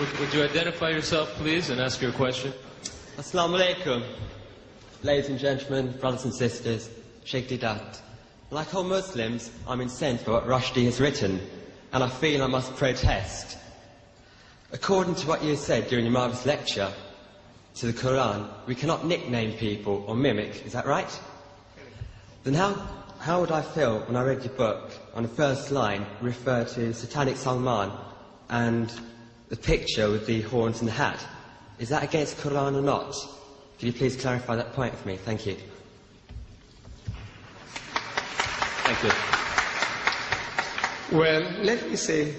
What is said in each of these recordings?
Would you identify yourself, please, and ask your question? Assalamu alaikum. Ladies and gentlemen, brothers and sisters, Sheikh Deedat. Like all Muslims, I'm incensed by what Rushdie has written, and I feel I must protest. According to what you said during your marvellous lecture to the Quran, we cannot nickname people or mimic, is that right? Then how would I feel when I read your book, on the first line, refer to Satanic Salman and the picture with the horns and the hat? Is that against the Quran or not? Could you please clarify that point for me? Thank you. Thank you. Well, let me say,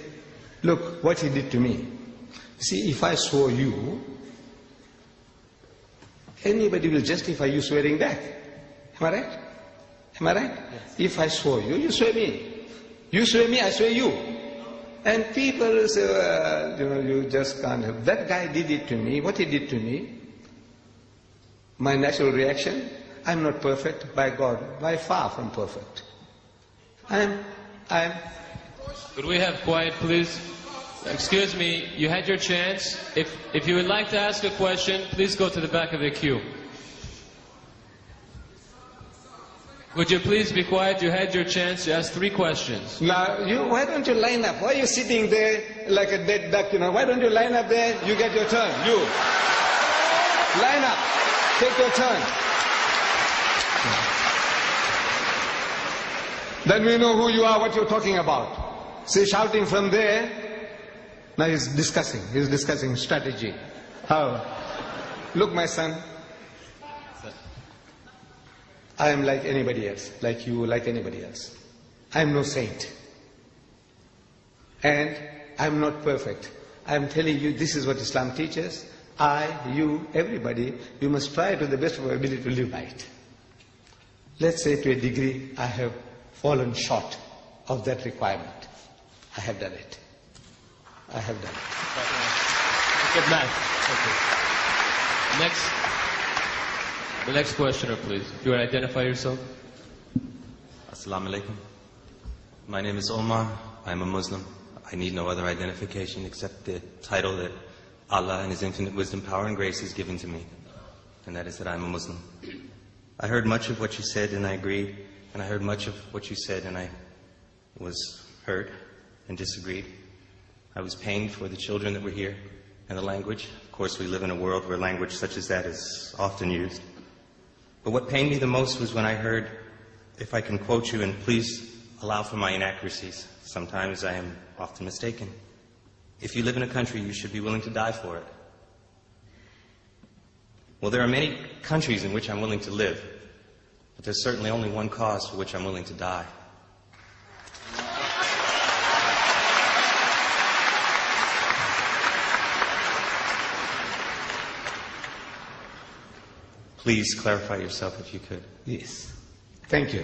look what he did to me. See, if I swore you, anybody will justify you swearing back. Am I right? Am I right? Yes. If I swore you, you swear me. You swear me, I swear you. And people say, you just can't help. That guy did it to me. What he did to me, my natural reaction, I'm not perfect, by God, by far from perfect. Could we have quiet, please? Excuse me, you had your chance. If you would like to ask a question, please go to the back of the queue. Would you please be quiet? You had your chance to ask 3 questions. Now, why don't you line up? Why are you sitting there like a dead duck, Why don't you line up there? You get your turn. You. Line up. Take your turn. Then we know who you are, what you're talking about. See, shouting from there. Now he's discussing strategy. How? Look, my son, I am like anybody else, like you, like anybody else. I am no saint. And I am not perfect. I am telling you, this is what Islam teaches. I, you, everybody, you must try to the best of our ability to live by it. Let's say to a degree, I have fallen short of that requirement. I have done it. I have done it. Good man. The next questioner, please. If you would identify yourself. Assalamu alaikum. My name is Omar. I'm a Muslim. I need no other identification except the title that Allah in His infinite wisdom, power, and grace has given to me. And that is that I'm a Muslim. I heard much of what you said and I agreed. And I heard much of what you said and I was hurt and disagreed. I was pained for the children that were here and the language. Of course, we live in a world where language such as that is often used. But what pained me the most was when I heard, if I can quote you, and please allow for my inaccuracies. Sometimes I am often mistaken. If you live in a country, you should be willing to die for it. Well, there are many countries in which I'm willing to live, but there's certainly only one cause for which I'm willing to die. Please clarify yourself if you could. Yes. Thank you.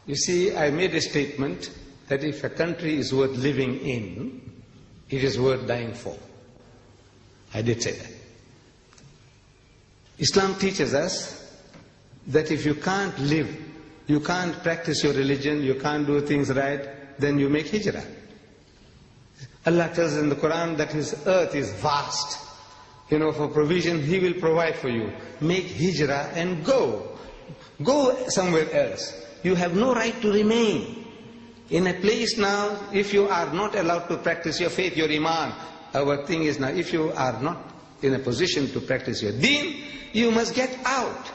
You see, I made a statement that if a country is worth living in, it is worth dying for. I did say that. Islam teaches us that if you can't live, you can't practice your religion, you can't do things right, then you make hijrah. Allah tells in the Quran that His earth is vast. For provision, He will provide for you. Make hijrah and go. Go somewhere else. You have no right to remain in a place now. If you are not allowed to practice your faith, your iman, our thing is now, if you are not in a position to practice your deen, you must get out.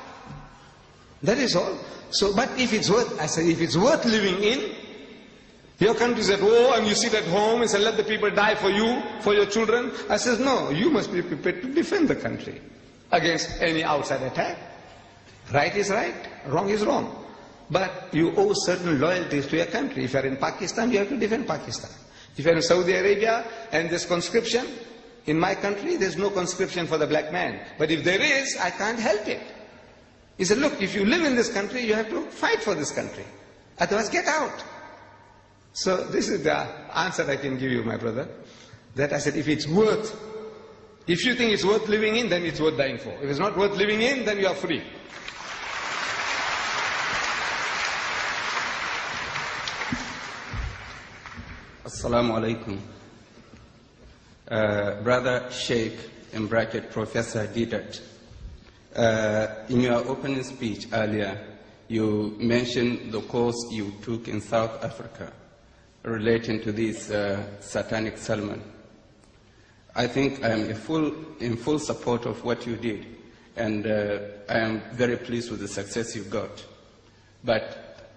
That is all. So, but if it's worth, I say, if it's worth living in, your country is at war and you sit at home and say, let the people die for you, for your children. I says, no, you must be prepared to defend the country against any outside attack. Right is right, wrong is wrong. But you owe certain loyalties to your country. If you are in Pakistan, you have to defend Pakistan. If you are in Saudi Arabia and there's conscription, in my country there's no conscription for the black man. But if there is, I can't help it. He said, look, if you live in this country, you have to fight for this country. Otherwise, get out. So this is the answer I can give you, my brother. That I said, if you think it's worth living in, then it's worth dying for. If it's not worth living in, then you are free. Assalamu alaikum. Brother Sheikh, in bracket Professor Deedat, in your opening speech earlier, you mentioned the course you took in South Africa relating to this satanic Salman. I think I am in full support of what you did, and I am very pleased with the success you got. But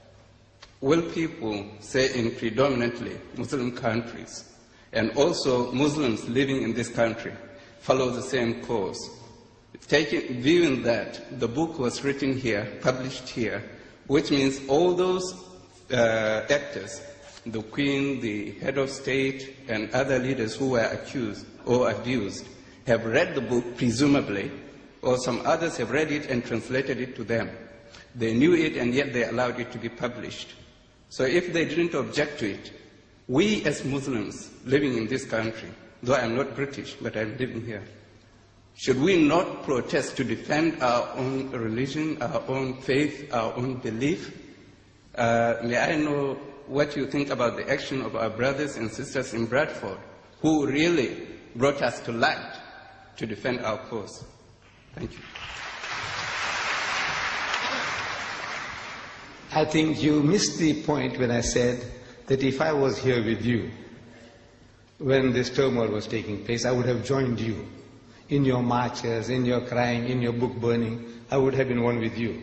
will people, say in predominantly Muslim countries, and also Muslims living in this country, follow the same course? Viewing that the book was written here, published here, which means all those actors, the Queen, the head of state, and other leaders who were accused or abused, have read the book, presumably, or some others have read it and translated it to them. They knew it, and yet they allowed it to be published. So if they didn't object to it, we as Muslims living in this country, though I'm not British, but I'm living here, should we not protest to defend our own religion, our own faith, our own belief? May I know what you think about the action of our brothers and sisters in Bradford, who really brought us to light to defend our cause? Thank you. I think you missed the point when I said that if I was here with you when this turmoil was taking place, I would have joined you in your marches, in your crying, in your book burning. I would have been one with you.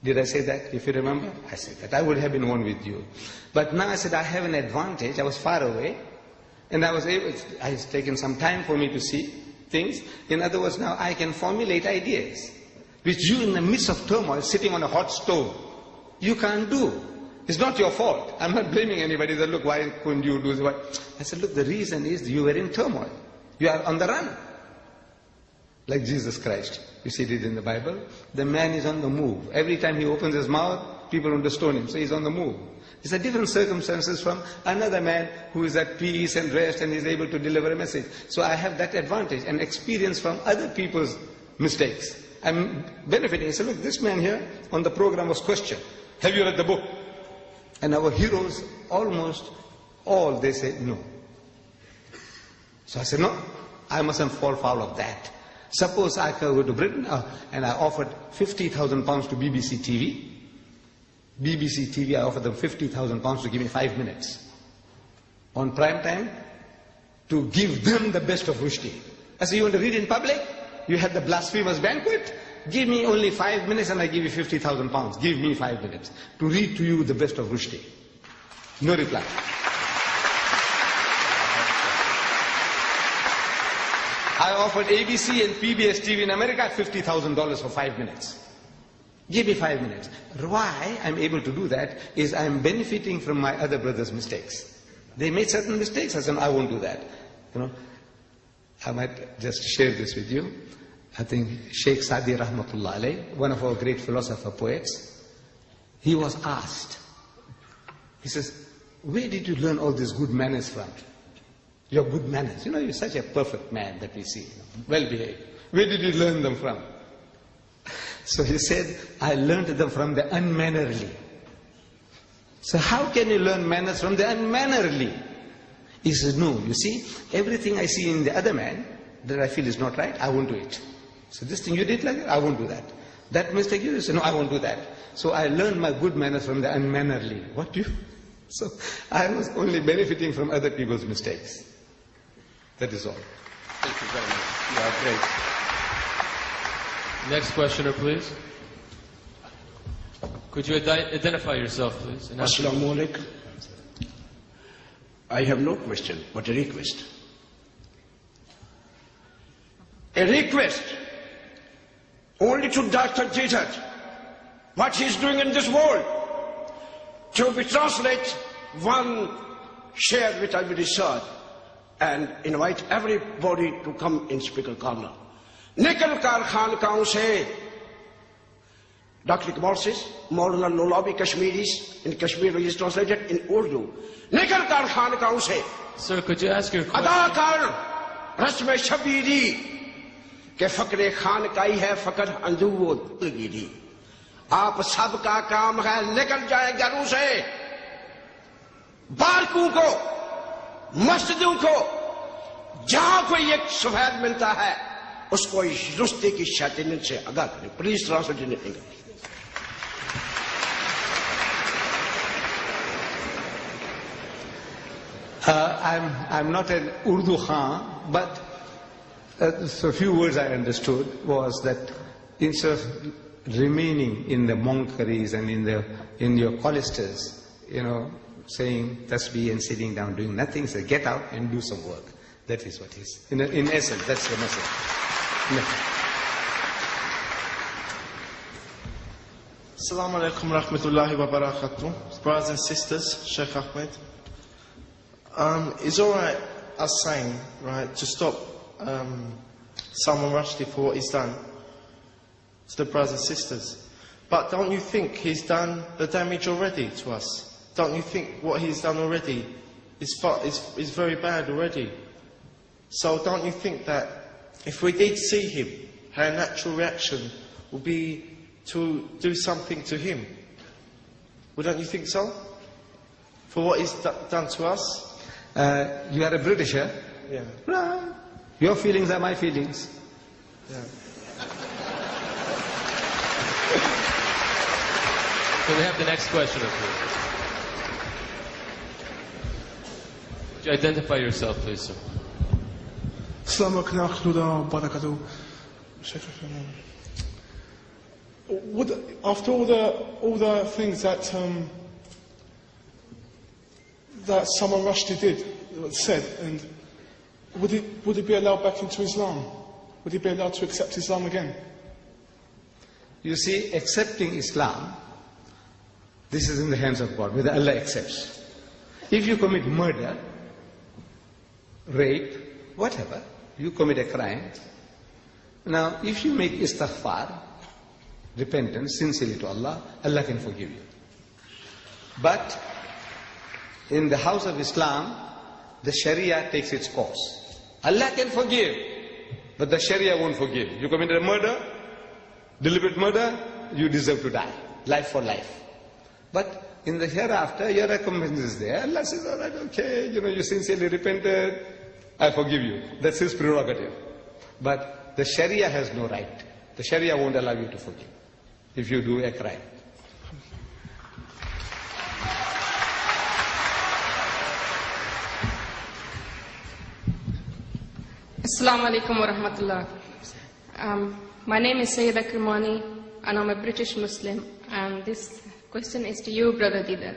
Did I say that? If you remember, I said that. I would have been one with you. But now I said I have an advantage. I was far away, and it's taken some time for me to see things. In other words, now I can formulate ideas, which you in the midst of turmoil, sitting on a hot stove, you can't do. It's not your fault. I'm not blaming anybody that, look, why couldn't you do this? I said, look, the reason is you were in turmoil. You are on the run. Like Jesus Christ. You see it in the Bible. The man is on the move. Every time he opens his mouth, people want to stone him. So he's on the move. It's a different circumstances from another man who is at peace and rest and is able to deliver a message. So I have that advantage and experience from other people's mistakes. I'm benefiting. I said, look, this man here on the program was questioned. Have you read the book? And our heroes, almost all, they said no. So I said, no, I mustn't fall foul of that. Suppose I go to Britain and I offered £50,000 to BBC TV. BBC TV, I offered them £50,000 to give me 5 minutes on prime time to give them the best of Rushdie. I said, you want to read in public? You had the blasphemous banquet? Give me only 5 minutes and I give you £50,000. Give me 5 minutes to read to you the best of Rushdie. No reply. I offered ABC and PBS TV in America $50,000 for 5 minutes. Give me 5 minutes. Why I'm able to do that is I'm benefiting from my other brothers' mistakes. They made certain mistakes. I said, I won't do that. You know, I might just share this with you. I think Sheikh Sadi Rahmatullah Alayh, one of our great philosopher poets, he was asked, he says, where did you learn all these good manners from? Your good manners. You know, you're such a perfect man that we see, well behaved. Where did you learn them from? So he said, I learned them from the unmannerly. So how can you learn manners from the unmannerly? He said, no, you see, everything I see in the other man that I feel is not right, I won't do it. So this thing you did like that, I won't do that. That mistake you say, no, I won't do that. So I learned my good manners from the unmannerly. What do you? So I was only benefiting from other people's mistakes. That is all. Thank you very much. You are great. Next questioner, please. Could you identify yourself, please? Assalamu alaikum. I have no question, but a request. A request only to Dr. Deedat, what he is doing in this world, to be translate one share which I will decide and invite everybody to come in speaker corner. Nikal kar khankaon se, Dr. Iqbal says, Maulana Lulabi Kashmiris, in Kashmir is translated in Urdu. Nikal kar khankaon se. Sir, could you ask your question? Ada kar rasme shabiri, ke fakre khankai hai fakr andu lagiri. आप सबका काम है निकल जाए घरों से, बारकों को, मस्जिदों को, जहां कोई एक सफेद मिलता है उसको इस रुश्दी की शैतानियत से आगाह करें. Please translate in English. I'm not an Urdu Khan, but so a few words I understood was that instead of remaining in the monkeries and in your cloisters, saying tasbih and sitting down doing nothing, say get out and do some work. That is what is. In essence, that's the message. Assalamu alaikum rahmatullahi wa barakatuh. Brothers and sisters, Sheikh Ahmed. It's alright us saying, right, to stop Salman Rushdie for what he's done to the brothers and sisters. But don't you think he's done the damage already to us? Don't you think what he's done already is very bad already? So don't you think that if we did see him, our natural reaction would be to do something to him? Wouldn't you think so? For what he's done to us? You are a Britisher? Yeah. Right. Your feelings are my feelings. Yeah. Can we have the next question up here? Would you identify yourself, please, sir? Assalamu alaikum wa barakatuh. After all the things that Salman Rushdie did, said, and would he be allowed back into Islam? Would he be allowed to accept Islam again? You see, accepting Islam, this is in the hands of God, whether Allah accepts. If you commit murder, rape, whatever, you commit a crime. Now, if you make istighfar, repentance, sincerely to Allah, Allah can forgive you. But in the house of Islam, the Sharia takes its course. Allah can forgive, but the Sharia won't forgive. You committed a murder, deliberate murder, you deserve to die, life for life. But in the hereafter, your recompense is there. Allah says, all right, okay, you sincerely repented, I forgive you. That's His prerogative. But the Sharia has no right. The Sharia won't allow you to forgive if you do a crime. Assalamu alaikum wa rahmatullah. My name is Sayyida Kirmani and I'm a British Muslim, and this question is to you, Brother Deedat.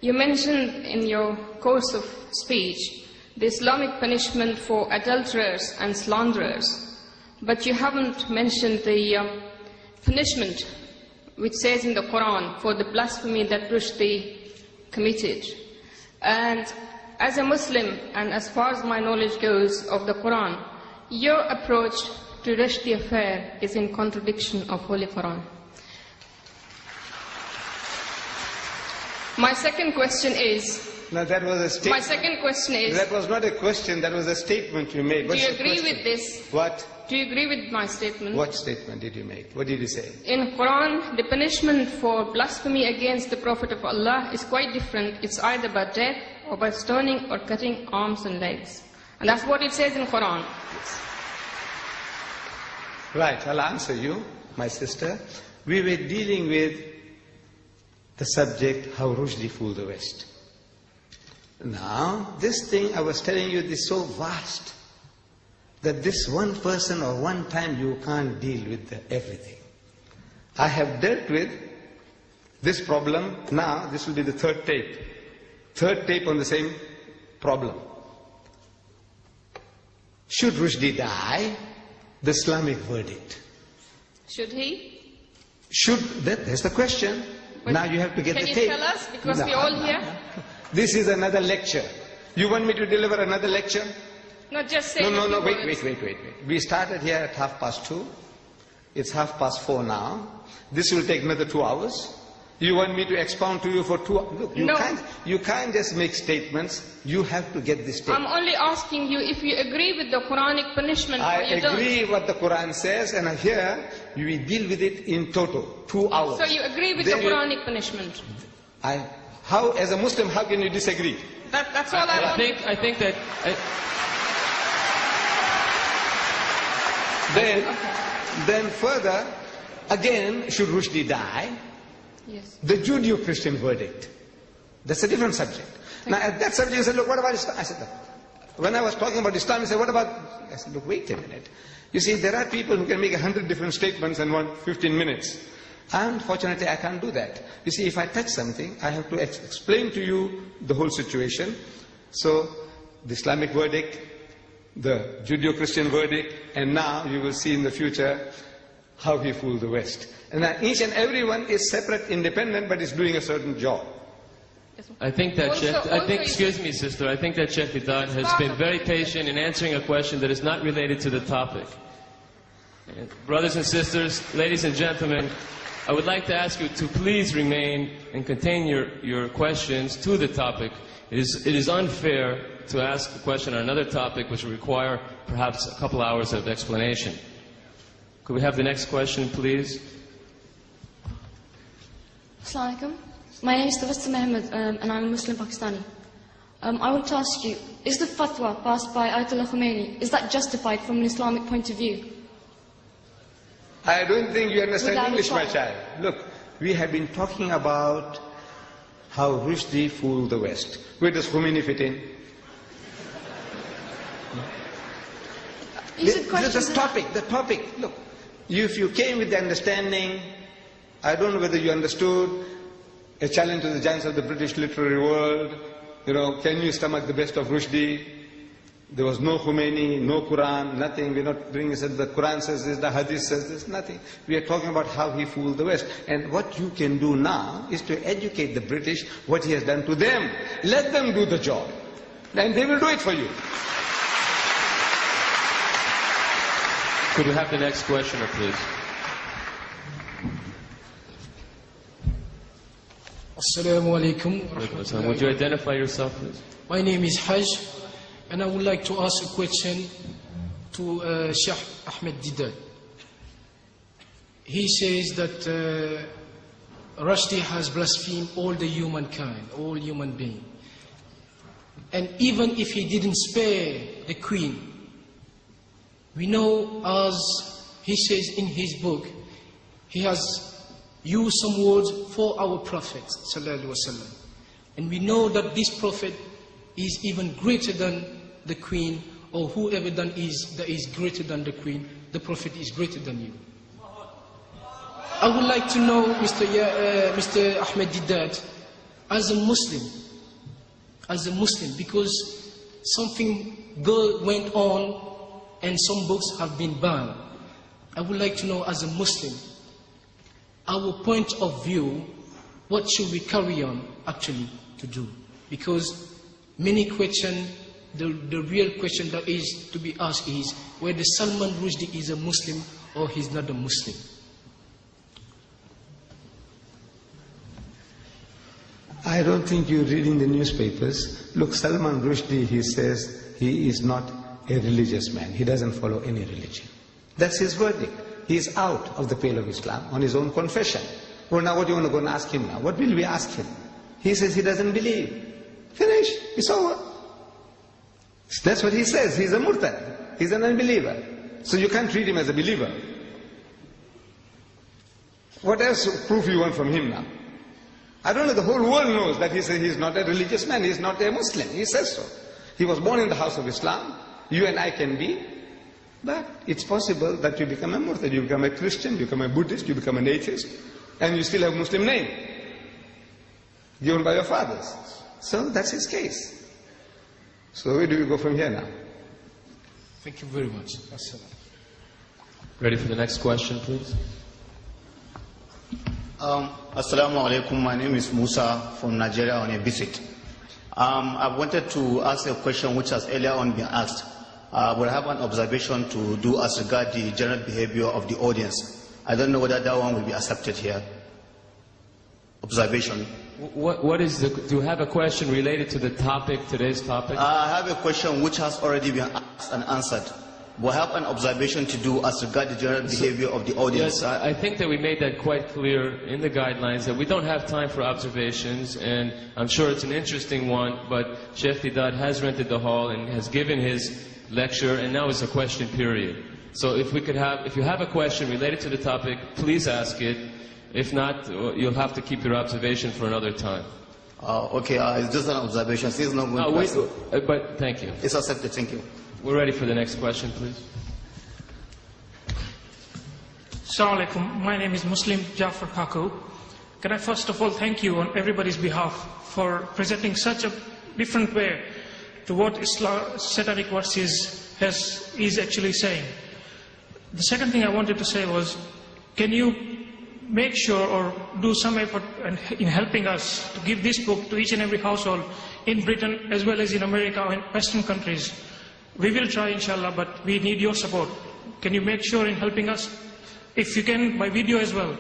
You mentioned in your course of speech the Islamic punishment for adulterers and slanderers, but you haven't mentioned the punishment which says in the Quran for the blasphemy that Rushdie committed. And as a Muslim, and as far as my knowledge goes of the Quran, your approach to Rushdie affair is in contradiction of Holy Quran. My second question is... Now that was a statement. My second question is... That was not a question, that was a statement you made. Do you agree with this? What? Do you agree with my statement? What statement did you make? What did you say? In Quran, the punishment for blasphemy against the Prophet of Allah is quite different. It's either by death or by stoning or cutting arms and legs. And that's what it says in Quran. Right, I'll answer you, my sister. We were dealing with the subject, how Rushdie fooled the West. Now, this thing I was telling you is so vast that this one person or one time you can't deal with everything. I have dealt with this problem. Now, this will be the third tape. Third tape on the same problem. Should Rushdie die? The Islamic verdict. Should he? Should, that's the question. But now you have to get the tape. Can you tell us? Because we're all here. This is another lecture. You want me to deliver another lecture? Not just say No, wait. We started here at 2:30. It's 4:30 now. This will take another 2 hours. You want me to expound to you for 2 hours? Look, you can't just make statements. You have to get this tape. I'm only asking you if you agree with the Quranic punishment or you don't. I agree what the Quran says, and here we deal with it in total, 2 hours. So you agree with the Quranic punishment? How, as a Muslim, how can you disagree? That's all I want. I think that... Then further, again, should Rushdie die? Yes. The Judeo-Christian verdict. That's a different subject. Now, at that subject, you said, look, what about Islam? I said, look. When I was talking about Islam, he said, what about... I said, look, wait a minute. You see, there are people who can make 100 different statements in 15 minutes. Unfortunately, I can't do that. You see, if I touch something, I have to explain to you the whole situation. So, the Islamic verdict, the Judeo-Christian verdict, and now you will see in the future how he fooled the West. And now each and every one is separate, independent, but is doing a certain job. I think that excuse me, sister, I think that Sheikh Deedat has been very patient in answering a question that is not related to the topic. And brothers and sisters, ladies and gentlemen, I would like to ask you to please remain and contain your questions to the topic. It is unfair to ask a question on another topic which will require perhaps a couple hours of explanation. Could we have the next question, please? Assalamu alaikum. My name is Tabassum Ahmed, and I'm a Muslim Pakistani. I want to ask you, is the fatwa passed by Ayatollah Khomeini, is that justified from an Islamic point of view? I don't think you understand Without English, my a child. Look, we have been talking about how Rushdie fooled the West. Where does Khomeini fit in? The topic. Look, if you came with the understanding, I don't know whether you understood, a challenge to the giants of the British literary world, can you stomach the best of Rushdie? There was no Khomeini, no Quran, nothing. We're not bringing it. The Quran says this, the Hadith says this, nothing. We are talking about how he fooled the West. And what you can do now is to educate the British what he has done to them. Let them do the job. And they will do it for you. Could we have the next questioner, please? Assalamu alaikum. Would you identify yourself, please? My name is Haj, and I would like to ask a question to Sheikh Ahmed Deedat. He says that Rushdie has blasphemed all the humankind, all human beings. And even if he didn't spare the Queen, we know, as he says in his book, he has used some words for our Prophet ﷺ. And we know that this Prophet is even greater than the Queen, or whoever that is greater than the Queen. The Prophet is greater than you. I would like to know, Mr. Ahmed Deedat, as a Muslim, because something good went on and some books have been banned. I would like to know, as a Muslim, our point of view, what should we carry on actually to do? Because many questions, the real question that is to be asked is whether Salman Rushdie is a Muslim or he's not a Muslim. I don't think you're reading the newspapers. Look, Salman Rushdie, he says he is not a religious man. He doesn't follow any religion. That's his verdict. He is out of the pale of Islam on his own confession. Well, now what do you want to go and ask him now? What will we ask him? He says he doesn't believe. Finish. It's over. That's what he says. He's a murtad. He's an unbeliever. So you can't treat him as a believer. What else proof you want from him now? I don't know, the whole world knows that he says he's not a religious man, he's not a Muslim. He says so. He was born in the house of Islam. You and I can be. But it's possible that you become a murtad, you become a Christian, you become a Buddhist, you become an atheist, and you still have a Muslim name, given by your fathers. So that's his case. So where do we go from here now? Thank you very much. Ready for the next question, please? Assalamu alaikum. My name is Musa from Nigeria on a visit. I wanted to ask a question which has earlier on been asked. But I have an observation to do as regards the general behavior of the audience. I don't know whether that one will be accepted here. Observation. Do you have a question related to the topic, today's topic? I have a question which has already been asked and answered. But I have an observation to do as regards the general behavior of the audience. Yes, I think that we made that quite clear in the guidelines, that we don't have time for observations, and I'm sure it's an interesting one, but Sheikh Deedat has rented the hall and has given his lecture, and now it's a question period. So if you have a question related to the topic, please ask it. If not, you'll have to keep your observation for another time. Okay, it's just an observation. It's not going to but thank you. It's accepted, thank you. We're ready for the next question, please. Assalamu alaikum. My name is Muslim Jafar Kaku. Can I first of all thank you on everybody's behalf for presenting such a different way to what Satanic Verses is actually saying. The second thing I wanted to say was, can you make sure or do some effort in helping us to give this book to each and every household in Britain as well as in America or in Western countries? We will try, inshallah, but we need your support. Can you make sure in helping us? If you can, by video as well.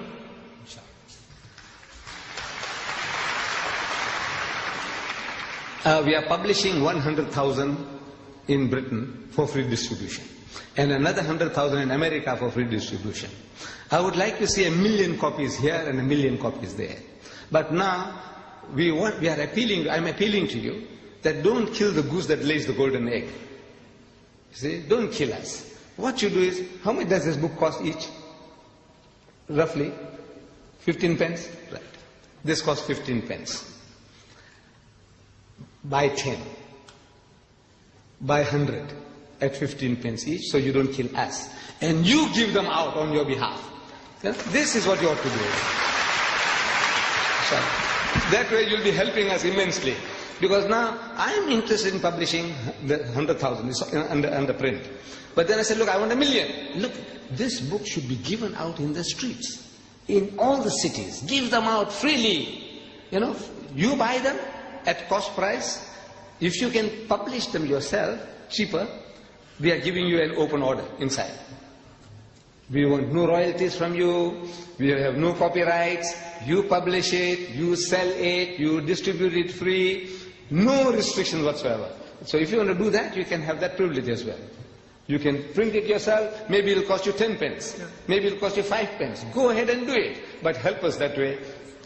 We are publishing 100,000 in Britain for free distribution, and another 100,000 in America for free distribution. I would like to see 1 million copies here and 1 million copies there. But now, I'm appealing to you that don't kill the goose that lays the golden egg. You see, don't kill us. What you do is, how much does this book cost each? Roughly 15 pence? Right. This costs 15 pence. Buy 10. Buy 100 at 15 pence each, so you don't kill us. And you give them out on your behalf. This is what you ought to do. So, that way you'll be helping us immensely. Because now I'm interested in publishing the 100,000, it's under print. But then I said, look, I want 1 million. Look, this book should be given out in the streets, in all the cities. Give them out freely. You buy them at cost price. If you can publish them yourself, cheaper, we are giving you an open order inside. We want no royalties from you, we have no copyrights, you publish it, you sell it, you distribute it free, no restrictions whatsoever. So if you want to do that, you can have that privilege as well. You can print it yourself, maybe it'll cost you 10 pence, maybe it'll cost you 5 pence. Go ahead and do it, but help us that way.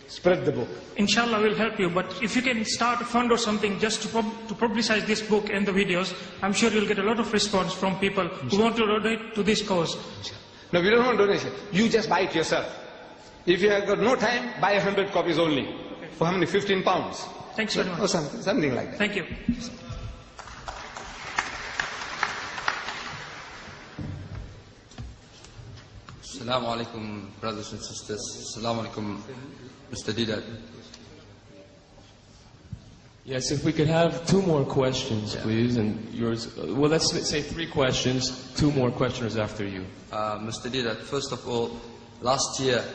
Spread the book. Inshallah, we'll help you. But if you can start a fund or something just to publicize this book and the videos, I'm sure you'll get a lot of response from people who want to donate to this cause. No, we don't want donation. You just buy it yourself. If you have got no time, buy 100 copies only. Okay. For how many? 15 pounds. Thanks very much. Or something like that. Thank you. Assalamu alaikum, brothers and sisters. Assalamu alaikum, Mr. Deedat. Yes, if we could have 2 more questions, please, and yours. Well, let's say 3 questions, 2 more questioners after you. Mr. Deedat, first of all, last year,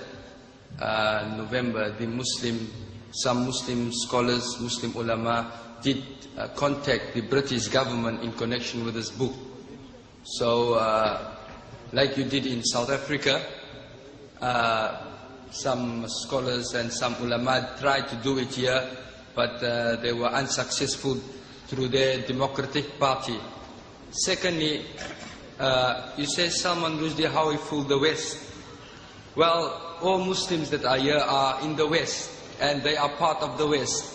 November, some Muslim scholars, Muslim ulama, did contact the British government in connection with this book. So, like you did in South Africa, some scholars and some ulama tried to do it here, but they were unsuccessful through their Democratic Party. Secondly, you say Salman Rushdie, how he fooled the West. Well, all Muslims that are here are in the West, and they are part of the West.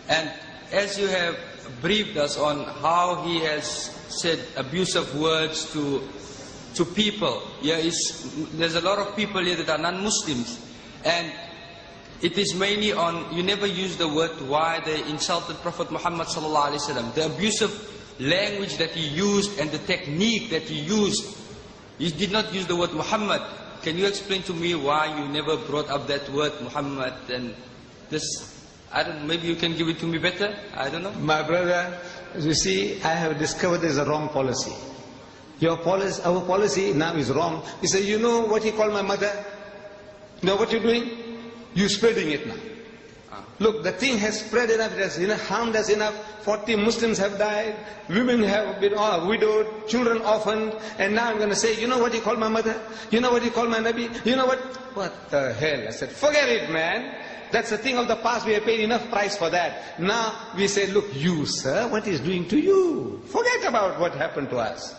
And as you have briefed us on how he has said abusive words to people, there's a lot of people here that are non-Muslims, and it is mainly on, you never use the word why they insulted Prophet Muhammad sallallahu alaihi wasallam. The abusive language that he used and the technique that he used, he did not use the word Muhammad. Can you explain to me why you never brought up that word Muhammad? And this, maybe you can give it to me better, I don't know. My brother, you see, I have discovered there's a wrong policy. Our policy now is wrong. He said, you know what he called my mother? You know what you're doing? You're spreading it now. Look, the thing has spread enough, it has harmed us enough. 40 Muslims have died, women have been widowed, children orphaned, and now I'm going to say, you know what he called my mother? You know what he called my Nabi? You know what? What the hell? I said, forget it, man. That's a thing of the past, we have paid enough price for that. Now we say, look, you, sir, what he's doing to you? Forget about what happened to us.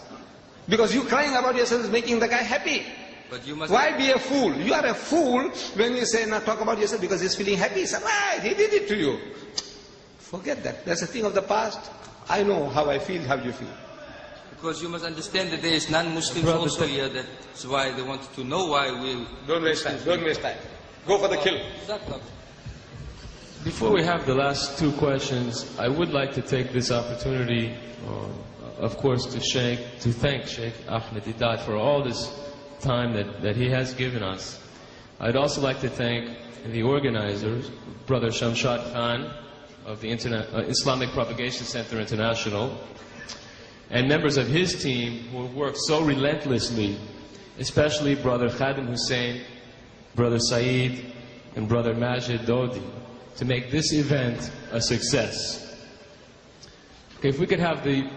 Because you crying about yourself is making the guy happy. But you must Why be a fool? You are a fool when you say, now talk about yourself because he's feeling happy. He said, right, he did it to you. Forget that. That's a thing of the past. I know how I feel, how you feel. Because you must understand that there is non-Muslims also here. That's why they wanted to know why we... Don't waste time. Don't waste time. Go for the kill. Before we have the last two questions, I would like to take this opportunity, of course, to thank Sheikh Ahmed Deedat for all this time that he has given us. I'd also like to thank the organizers, Brother Shamshad Khan of the Islamic Propagation Center International, and members of his team who have worked so relentlessly, especially Brother Khadim Hussein, Brother Saeed, and Brother Majid Dodi, to make this event a success. Okay, if we could have the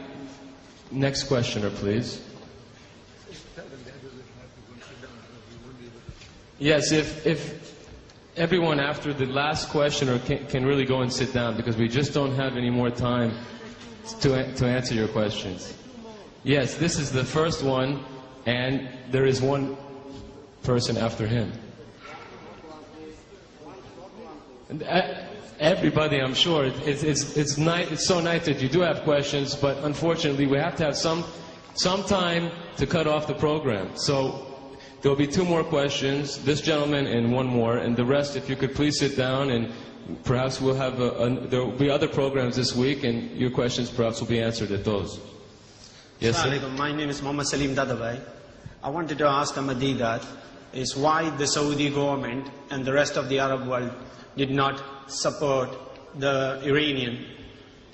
next questioner, please. Yes, if everyone after the last questioner can really go and sit down, because we just don't have any more time to answer your questions. Yes, this is the first one, and there is one person after him. And everybody, I'm sure, it's so nice that you do have questions, but unfortunately we have to have some time to cut off the program. So there will be two more questions, this gentleman and one more, and the rest, if you could please sit down, and perhaps we'll have there will be other programs this week, and your questions perhaps will be answered at those. Yes, sir? My name is Mohammed Salim Dadabhai. I wanted to ask Ahmed Deedat is why the Saudi government and the rest of the Arab world did not support the Iranian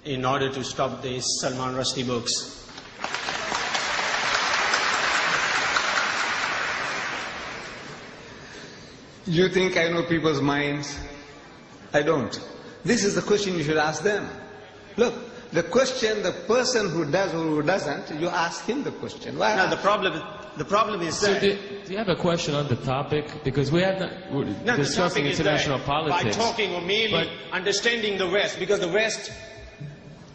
in order to stop these Salman Rushdie books. You think I know people's minds? I don't. This is the question you should ask them. Look, the question, the person who does or who doesn't, you ask him the question. Why? No, the problem is so do you have a question on the topic? Because we're discussing international politics. By talking or merely understanding the West, because the West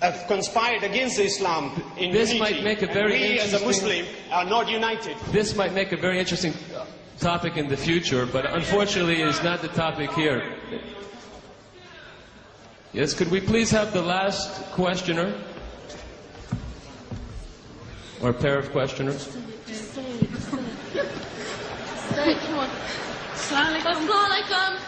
have conspired against Islam in this unity, might make a very and we as a Muslim are not united. This might make a very interesting topic in the future, but unfortunately it's not the topic here. Yes, could we please have the last questioner? Or pair of questioners? Assalamualaikum.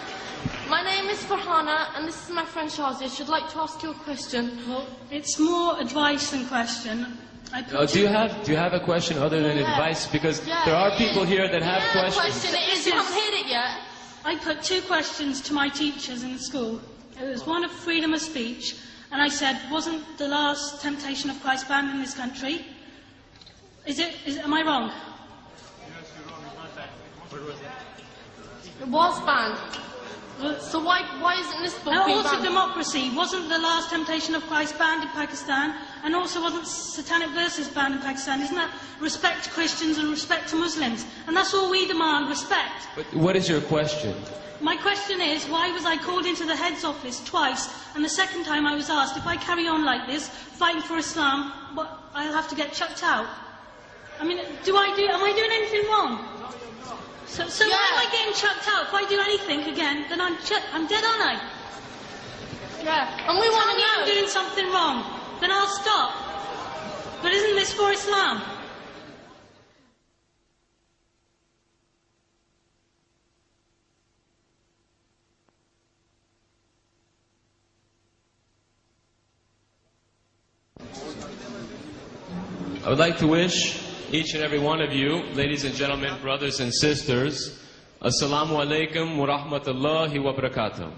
My name is Farhana and this is my friend Shazia. She'd like to ask you a question. Well, it's more advice than question. Do you have a question other than advice? Because there are people here that have questions. You haven't heard it yet. I put two questions to my teachers in school. It was one of freedom of speech, and I said, wasn't the last Temptation of Christ banned in this country? Am I wrong? It was banned. So why isn't this book being also banned? democracy. Wasn't the last Temptation of Christ banned in Pakistan? And also wasn't Satanic Verses banned in Pakistan? Isn't that respect to Christians and respect to Muslims? And that's all we demand, respect. But what is your question? My question is, why was I called into the head's office twice, and the second time I was asked, if I carry on like this, fighting for Islam, I'll have to get chucked out? I mean, am I doing anything wrong? So why am I getting chucked out? If I do anything again, then I'm dead, aren't I? Yeah, and we want to know. If I'm doing something wrong, then I'll stop. But isn't this for Islam? I would like to wish each and every one of you, ladies and gentlemen, brothers and sisters, Assalamu alaikum wa rahmatullahi wa barakatuh.